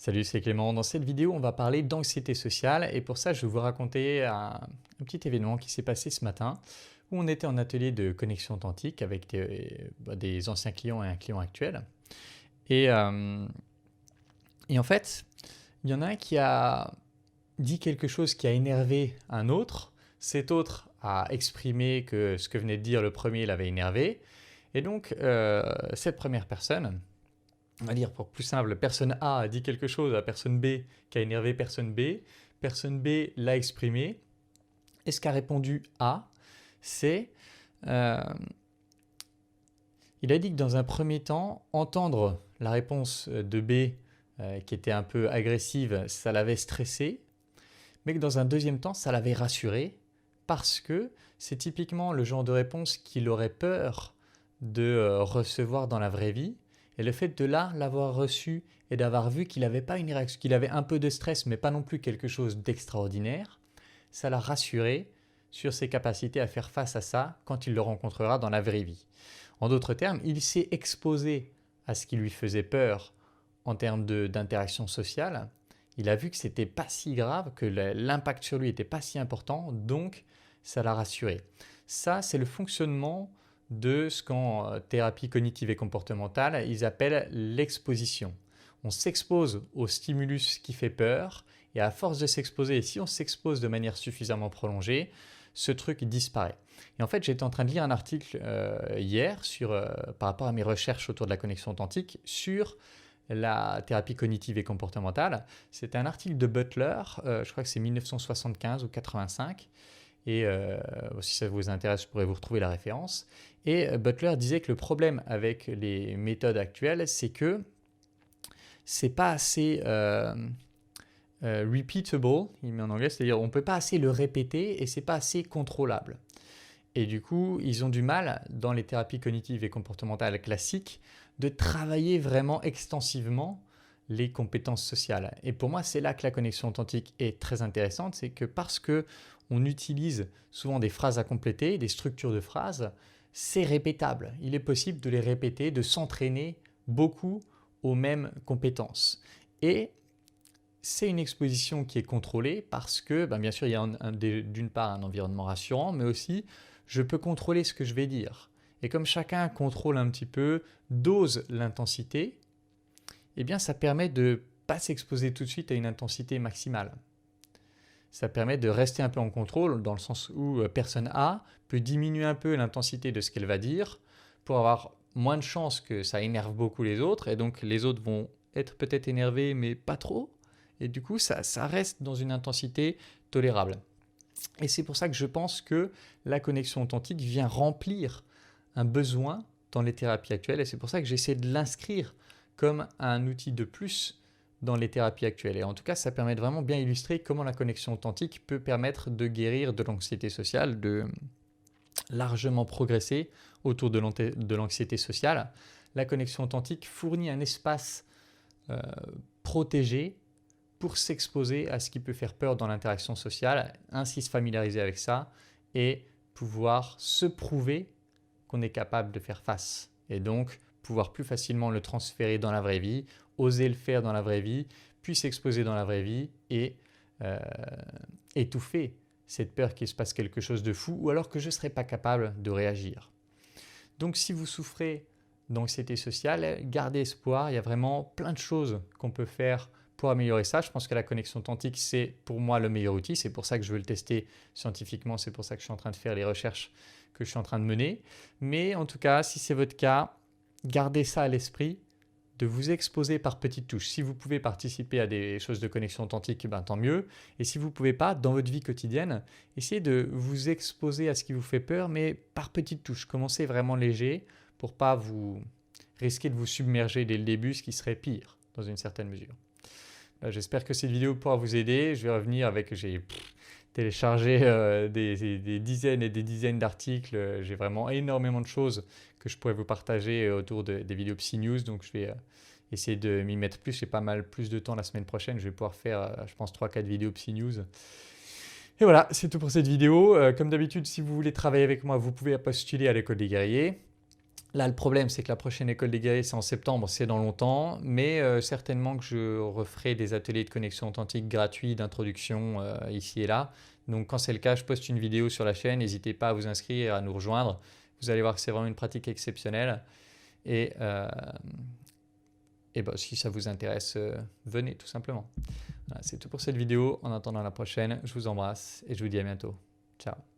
Salut, c'est Clément. Dans cette vidéo, on va parler d'anxiété sociale et pour ça, je vais vous raconter un petit événement qui s'est passé ce matin où on était en atelier de connexion authentique avec des anciens clients et un client actuel. Et, euh, et en fait, il y en a un qui a dit quelque chose qui a énervé un autre. Cet autre a exprimé que ce que venait de dire le premier l'avait énervé. Et donc, cette première personne, on va dire pour plus simple, personne A a dit quelque chose à personne B qui a énervé personne B. Personne B l'a exprimé. Et ce qu'a répondu A, c'est... euh, il a dit que dans un premier temps, entendre la réponse de B qui était un peu agressive, ça l'avait stressé. Mais que dans un deuxième temps, ça l'avait rassuré parce que c'est typiquement le genre de réponse qu'il aurait peur de recevoir dans la vraie vie. Et le fait de là l'avoir reçu et d'avoir vu qu'il n'avait pas une réaction, qu'il avait un peu de stress, mais pas non plus quelque chose d'extraordinaire, ça l'a rassuré sur ses capacités à faire face à ça quand il le rencontrera dans la vraie vie. En d'autres termes, il s'est exposé à ce qui lui faisait peur en termes d'interaction sociale. Il a vu que c'était pas si grave, que l'impact sur lui n'était pas si important, donc ça l'a rassuré. Ça, c'est le fonctionnement de ce qu'en thérapie cognitive et comportementale, ils appellent l'exposition. On s'expose au stimulus qui fait peur, et à force de s'exposer, et si on s'expose de manière suffisamment prolongée, ce truc disparaît. Et en fait, j'étais en train de lire un article hier par rapport à mes recherches autour de la connexion authentique sur la thérapie cognitive et comportementale. C'était un article de Butler, je crois que c'est 1975 ou 85, et si ça vous intéresse, je pourrais vous retrouver la référence. Et Butler disait que le problème avec les méthodes actuelles, c'est que c'est pas assez repeatable, il met en anglais, c'est-à-dire on ne peut pas assez le répéter et c'est pas assez contrôlable. Et du coup, ils ont du mal, dans les thérapies cognitives et comportementales classiques, de travailler vraiment extensivement les compétences sociales. Et pour moi, c'est là que la connexion authentique est très intéressante, c'est que parce qu'on utilise souvent des phrases à compléter, des structures de phrases, c'est répétable. Il est possible de les répéter, de s'entraîner beaucoup aux mêmes compétences. Et c'est une exposition qui est contrôlée parce que, bien sûr, il y a d'une part un environnement rassurant, mais aussi je peux contrôler ce que je vais dire. Et comme chacun contrôle un petit peu, dose l'intensité, eh bien ça permet de ne pas s'exposer tout de suite à une intensité maximale. Ça permet de rester un peu en contrôle dans le sens où personne A peut diminuer un peu l'intensité de ce qu'elle va dire pour avoir moins de chances que ça énerve beaucoup les autres et donc les autres vont être peut-être énervés mais pas trop et du coup ça reste dans une intensité tolérable. Et c'est pour ça que je pense que la connexion authentique vient remplir un besoin dans les thérapies actuelles et c'est pour ça que j'essaie de l'inscrire comme un outil de plus dans les thérapies actuelles. Et en tout cas, ça permet de vraiment bien illustrer comment la connexion authentique peut permettre de guérir de l'anxiété sociale, de largement progresser autour de l'anxiété sociale. La connexion authentique fournit un espace protégé pour s'exposer à ce qui peut faire peur dans l'interaction sociale, ainsi se familiariser avec ça et pouvoir se prouver qu'on est capable de faire face. Et donc, pouvoir plus facilement le transférer dans la vraie vie, oser le faire dans la vraie vie, puis s'exposer dans la vraie vie et étouffer cette peur qu'il se passe quelque chose de fou ou alors que je ne serais pas capable de réagir. Donc, si vous souffrez d'anxiété sociale, gardez espoir, il y a vraiment plein de choses qu'on peut faire pour améliorer ça. Je pense que la connexion authentique, c'est pour moi le meilleur outil. C'est pour ça que je veux le tester scientifiquement. C'est pour ça que je suis en train de faire les recherches que je suis en train de mener. Mais en tout cas, si c'est votre cas, gardez ça à l'esprit, de vous exposer par petites touches. Si vous pouvez participer à des choses de connexion authentique, tant mieux. Et si vous ne pouvez pas, dans votre vie quotidienne, essayez de vous exposer à ce qui vous fait peur, mais par petites touches. Commencez vraiment léger pour ne pas vous risquer de vous submerger dès le début, ce qui serait pire dans une certaine mesure. J'espère que cette vidéo pourra vous aider. Je vais revenir avec... J'ai téléchargé des dizaines et des dizaines d'articles. J'ai vraiment énormément de choses que je pourrais vous partager autour des vidéos Psy News. Donc je vais essayer de m'y mettre plus. J'ai pas mal plus de temps la semaine prochaine. Je vais pouvoir faire, je pense, 3-4 vidéos Psy News. Et voilà, c'est tout pour cette vidéo. Comme d'habitude, si vous voulez travailler avec moi, vous pouvez postuler à l'École des Guerriers. Là, le problème, c'est que la prochaine école des guerriers, c'est en septembre, c'est dans longtemps, mais certainement que je referai des ateliers de connexion authentique gratuits, d'introduction ici et là. Donc quand c'est le cas, je poste une vidéo sur la chaîne, n'hésitez pas à vous inscrire, à nous rejoindre. Vous allez voir que c'est vraiment une pratique exceptionnelle. Et, euh, et bah, si ça vous intéresse, venez tout simplement. Voilà, c'est tout pour cette vidéo. En attendant la prochaine, je vous embrasse et je vous dis à bientôt. Ciao.